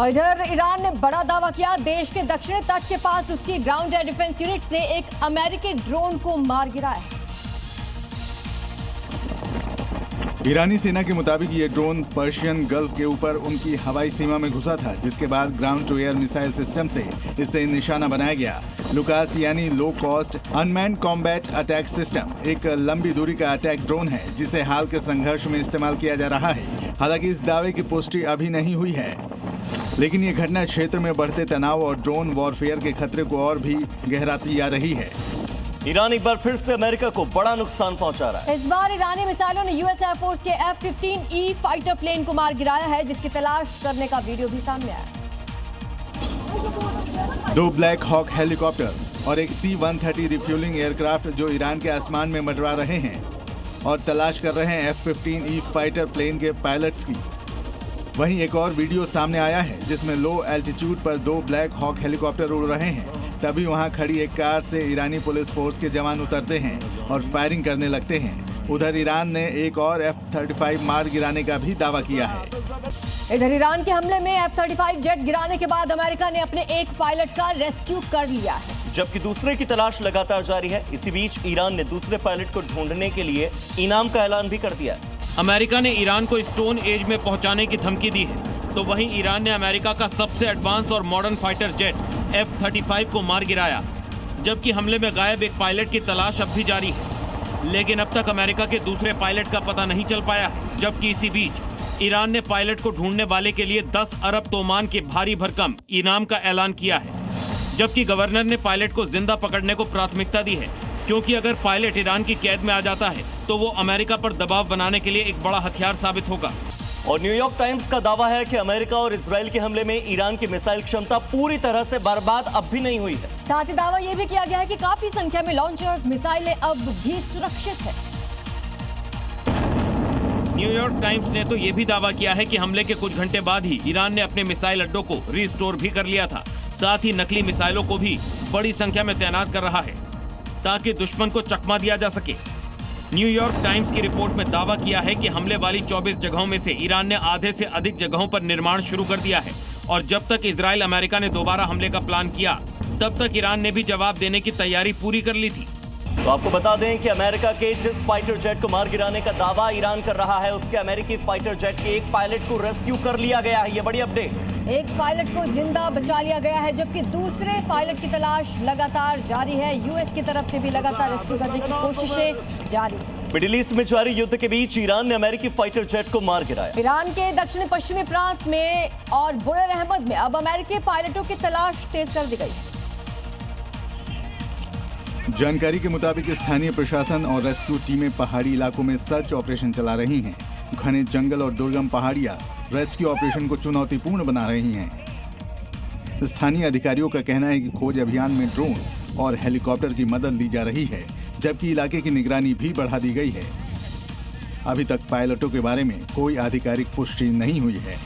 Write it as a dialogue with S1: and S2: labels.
S1: और इधर ईरान ने बड़ा दावा किया, देश के दक्षिणी तट के पास उसकी ग्राउंड एयर डिफेंस यूनिट से एक अमेरिकी ड्रोन को मार गिराया।
S2: ईरानी सेना के मुताबिक ये ड्रोन पर्शियन गल्फ के ऊपर उनकी हवाई सीमा में घुसा था, जिसके बाद ground to air missile system से इसे निशाना बनाया गया। लुकास यानी low cost unmanned combat attack system एक लंबी दूरी का अटैक ड्रोन है, जिसे हाल के संघर्ष में इस्तेमाल किया जा रहा है। हालांकि इस दावे की पुष्टि अभी नहीं हुई है, लेकिन ये घटना क्षेत्र में बढ़ते तनाव और ड्रोन वॉरफेयर के खतरे को और भी गहराती जा रही है।
S3: ईरान एक बार फिर से अमेरिका को बड़ा नुकसान पहुंचा रहा है।
S1: इस बार ईरानी मिसाइलों ने यूएस एयरफोर्स के F-15E फाइटर प्लेन को मार गिराया है, जिसकी तलाश करने का वीडियो भी सामने आया।
S2: 2 ब्लैक हॉक हेलीकॉप्टर और एक C-130 रिफ्यूलिंग एयरक्राफ्ट जो ईरान के आसमान में मंडरा रहे हैं और तलाश कर रहे हैं F-15E फाइटर प्लेन के पायलट्स की। वहीं एक और वीडियो सामने आया है जिसमें लो एल्टीट्यूड पर 2 ब्लैक हॉक हेलीकॉप्टर उड़ रहे हैं। तभी वहां खड़ी एक कार से ईरानी पुलिस फोर्स के जवान उतरते हैं और फायरिंग करने लगते हैं। उधर ईरान ने एक और F-35 मार गिराने का भी दावा किया है।
S1: इधर ईरान के हमले में F-35 जेट गिराने के बाद अमेरिका ने अपने एक पायलट का रेस्क्यू कर लिया है,
S3: जबकि दूसरे की तलाश लगातार जारी है। इसी बीच ईरान ने दूसरे पायलट को ढूंढने के लिए इनाम का ऐलान भी कर दिया है।
S4: अमेरिका ने ईरान को स्टोन एज में पहुंचाने की धमकी दी है, तो वहीं ईरान ने अमेरिका का सबसे एडवांस और मॉडर्न फाइटर जेट F-35 को मार गिराया, जबकि हमले में गायब एक पायलट की तलाश अब भी जारी है। लेकिन अब तक अमेरिका के दूसरे पायलट का पता नहीं चल पाया है। जबकि इसी बीच ईरान ने पायलट को ढूंढने वाले के लिए 10 अरब तोमान के भारी भरकम इनाम का ऐलान किया है, जबकि गवर्नर ने पायलट को जिंदा पकड़ने को प्राथमिकता दी है, क्योंकि अगर पायलट ईरान की कैद में आ जाता है तो वो अमेरिका पर दबाव बनाने के लिए एक बड़ा हथियार साबित होगा।
S3: और न्यूयॉर्क टाइम्स का दावा है कि अमेरिका और इजराइल के हमले में ईरान की मिसाइल क्षमता पूरी तरह से बर्बाद अब भी नहीं हुई है।
S1: साथ ही दावा यह भी किया गया है कि काफी संख्या में लॉन्चर्स मिसाइलें अब भी सुरक्षित है।
S4: न्यूयॉर्क टाइम्स ने तो ये भी दावा किया है कि हमले के कुछ घंटे बाद ही ईरान ने अपने मिसाइल अड्डों को रिस्टोर भी कर लिया था। साथ ही नकली मिसाइलों को भी बड़ी संख्या में तैनात कर रहा है, ताकि दुश्मन को चकमा दिया जा सके। न्यूयॉर्क टाइम्स की रिपोर्ट में दावा किया है कि हमले वाली 24 जगहों में से ईरान ने आधे से अधिक जगहों पर निर्माण शुरू कर दिया है, और जब तक इजराइल अमेरिका ने दोबारा हमले का प्लान किया, तब तक ईरान ने भी जवाब देने की तैयारी पूरी कर ली थी।
S3: तो आपको बता दें कि अमेरिका के जिस फाइटर जेट को मार गिराने का दावा ईरान कर रहा है, उसके अमेरिकी फाइटर जेट के एक पायलट को रेस्क्यू कर लिया गया है। ये बड़ी अपडेट।
S1: एक पायलट को जिंदा बचा लिया गया है, जबकि दूसरे पायलट की तलाश लगातार जारी है। यूएस की तरफ से भी लगातार रेस्क्यू करने की कोशिशें जारी है।
S3: मिडिल ईस्ट में जारी युद्ध के बीच ईरान ने अमेरिकी फाइटर जेट को मार गिराया।
S1: ईरान के दक्षिण पश्चिमी प्रांत में और बुयर अहमद में अब अमेरिकी पायलटों की तलाश तेज कर दी गई है।
S2: जानकारी के मुताबिक स्थानीय प्रशासन और रेस्क्यू टीमें पहाड़ी इलाकों में सर्च ऑपरेशन चला रही हैं। घने जंगल और दुर्गम पहाड़ियां रेस्क्यू ऑपरेशन को चुनौतीपूर्ण बना रही हैं। स्थानीय अधिकारियों का कहना है कि खोज अभियान में ड्रोन और हेलीकॉप्टर की मदद ली जा रही है, जबकि इलाके की निगरानी भी बढ़ा दी गई है। अभी तक पायलटों के बारे में कोई आधिकारिक पुष्टि नहीं हुई है।